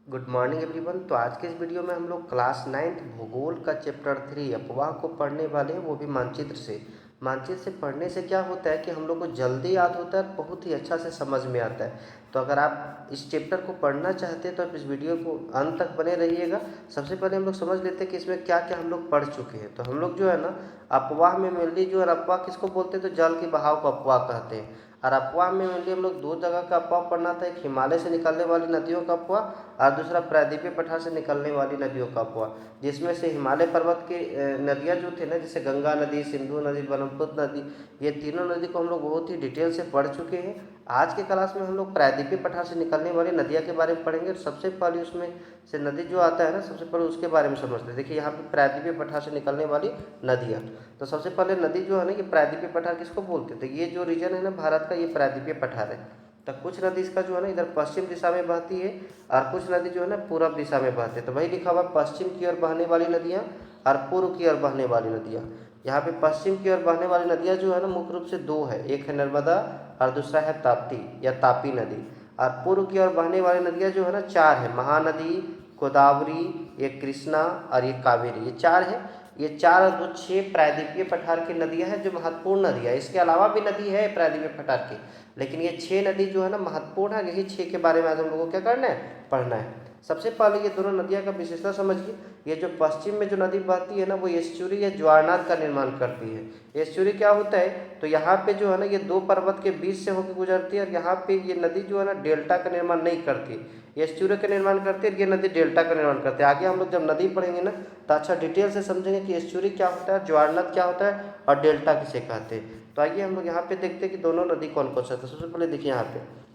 Good morning everyone. तो आज के इस वीडियो में हम लोग क्लास 9th भूगोल का चैप्टर 3 अफवाह को पढ़ने वाले हैं, वो भी मानचित्र से। मानचित्र से पढ़ने से क्या होता है कि हम लोग को जल्दी याद होता है, बहुत ही अच्छा से समझ में आता है। तो अगर आप इस चैप्टर को पढ़ना चाहते हैं तो आप इस वीडियो को अंत तक बने रहिएगा। सबसे पहले हम लोग समझ लेते हैं कि इसमें क्या क्या हम लोग पढ़ चुके हैं। तो हम लोग जो है ना, अफवाह में मेनली जो है, अफवाह किसको बोलते हैं तो जल के बहाव को अफवाह कहते हैं। और अफवाह में मेनली हम लोग दो जगह का अफवाह पढ़ना था, एक हिमालय से निकलने वाली नदियों का अफवाह और दूसरा प्रायद्वीपीय पठार से निकलने वाली नदियों का अफवाह। जिसमें से हिमालय पर्वत की नदियाँ जो थे ना, जैसे गंगा नदी, सिंधु नदी, ब्रह्मपुत्र नदी, ये तीनों नदी को हम लोग बहुत ही डिटेल से पढ़ चुके हैं। आज के क्लास में हम लोग प्रायद्वीपीय पठार से निकलने वाली नदियाँ के बारे में पढ़ेंगे। सबसे पहले उसमें से नदी जो आता है ना, सबसे पहले उसके बारे में समझते हैं। देखिए यहाँ पे प्रायद्वीपीय पठार से निकलने वाली नदियाँ। तो सबसे पहले नदी जो है ना, ये प्रायद्वीपीय पठार किसको बोलते हैं, तो ये जो रीजन है ना भारत का, ये प्रायद्वीपीय पठार है। तो कुछ नदी इसका जो है ना इधर पश्चिम दिशा में बहती है और कुछ नदी जो है ना पूर्व दिशा में बहती है। तो वही लिखा हुआ पश्चिम की ओर बहने वाली नदियाँ और पूर्व की ओर बहने वाली नदियाँ। यहाँ पे पश्चिम की ओर बहने वाली नदियाँ जो है ना मुख्य रूप से दो है, एक है नर्मदा और दूसरा है ताप्ती या तापी नदी। और पूर्व की ओर बहने वाली नदियाँ जो है ना चार है, महानदी, गोदावरी, ये कृष्णा और ये कावेरी, ये चार है। ये चार और दो छः प्रायद्वीपीय पठार की नदियाँ हैं जो महत्वपूर्ण नदियाँ है। इसके अलावा भी नदी है प्रायद्वीपीय पठार की, लेकिन ये छः नदी जो है ना महत्वपूर्ण है। यही छः के बारे में आज हम लोगों को क्या करना है, पढ़ना है। सबसे पहले ये दोनों नदियाँ का विशेषता समझिए। ये जो पश्चिम में जो नदी बहती है ना, वो एस्चुरी या ज्वारनाद का निर्माण करती है। एस्चुरी क्या होता है, तो यहाँ पे जो है ना ये दो पर्वत के बीच से होकर गुजरती है और यहाँ पे ये नदी जो है ना डेल्टा का निर्माण नहीं करती, एस्चुरी का निर्माण करती है और ये नदी डेल्टा का निर्माण करती है। आगे हम लोग जब नदी पढ़ेंगे ना तो अच्छा डिटेल से समझेंगे कि एस्चुरी क्या होता है, ज्वारनाद क्या होता है और डेल्टा किसे कहते हैं। तो आइए हम लोग यहाँ पे देखते हैं कि दोनों नदी कौन कौन सा है। तो सबसे पहले देखिए यहाँ पे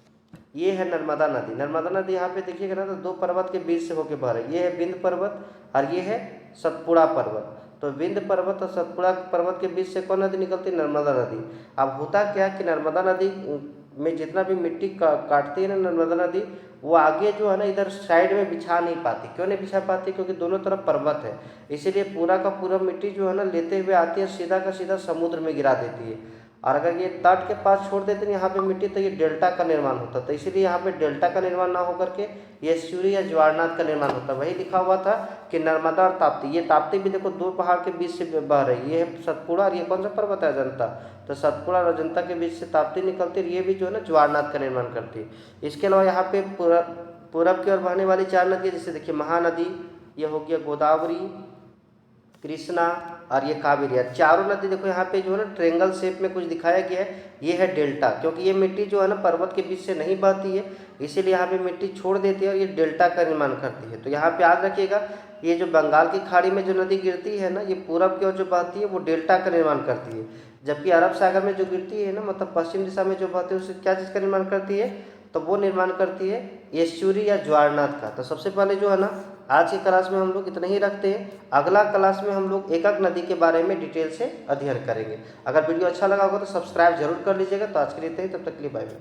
ये है नर्मदा नदी। नर्मदा नदी यहाँ पे देखिएगा ना तो दो पर्वत के बीच से होकर बह रही है। ये है विंध्य पर्वत और ये है सतपुड़ा पर्वत। तो विंध्य पर्वत और सतपुड़ा पर्वत के बीच से कौन नदी निकलती है, नर्मदा नदी। अब होता क्या कि नर्मदा नदी में जितना भी मिट्टी काटती है ना नर्मदा नदी, वो आगे जो है ना इधर साइड में बिछा नहीं पाती। क्यों नहीं बिछा पाती, क्योंकि दोनों तरफ पर्वत है, इसीलिए पूरा का पूरा मिट्टी जो है ना लेते हुए आती है, सीधा का सीधा समुद्र में गिरा देती है। और अगर ये तट के पास छोड़ देते हैं यहाँ पे मिट्टी, तो ये डेल्टा का निर्माण होता है। तो इसीलिए यहाँ पे डेल्टा का निर्माण ना होकर के ये एस्चुरी या ज्वारनाद का निर्माण होता है। वही लिखा हुआ था कि नर्मदा और ताप्ती, ये ताप्ती भी देखो दो पहाड़ के बीच से बह रही है। ये है सतपुड़ा और ये कौन सा पर्वत है, अजंता। तो सतपुड़ा और अजंता के बीच से ताप्ती निकलती है, ये भी जो है ना ज्वारनाद का निर्माण करती है। इसके अलावा यहाँ पे पूरब की ओर बहने वाली चार नदी, जैसे देखिए महानदी, ये हो गया गोदावरी, कृष्णा और ये कावेरी। चारों नदी देखो यहाँ पे जो है ना ट्रेंगल शेप में कुछ दिखाया गया है, ये है डेल्टा। क्योंकि ये मिट्टी जो है ना पर्वत के बीच से नहीं बहती है, इसीलिए यहाँ पे मिट्टी छोड़ देती है और ये डेल्टा का निर्माण करती है। तो यहाँ पे याद रखिएगा, ये जो बंगाल की खाड़ी में जो नदी गिरती है ना, ये पूरब की ओर जो बहती है वो डेल्टा का निर्माण करती है। जबकि अरब सागर में जो गिरती है ना, मतलब पश्चिम दिशा में जो बहती है, उससे क्या चीज़ का निर्माण करती है, तो वो निर्माण करती है एस्चुरी या ज्वारनाद का। तो सबसे पहले जो है ना आज की क्लास में हम लोग इतना ही रखते हैं। अगला क्लास में हम लोग एक एक नदी के बारे में डिटेल से अध्ययन करेंगे। अगर वीडियो अच्छा लगा होगा तो सब्सक्राइब जरूर कर लीजिएगा। तो आज के लिए इतना ही, तब तक के लिए बाय बाय।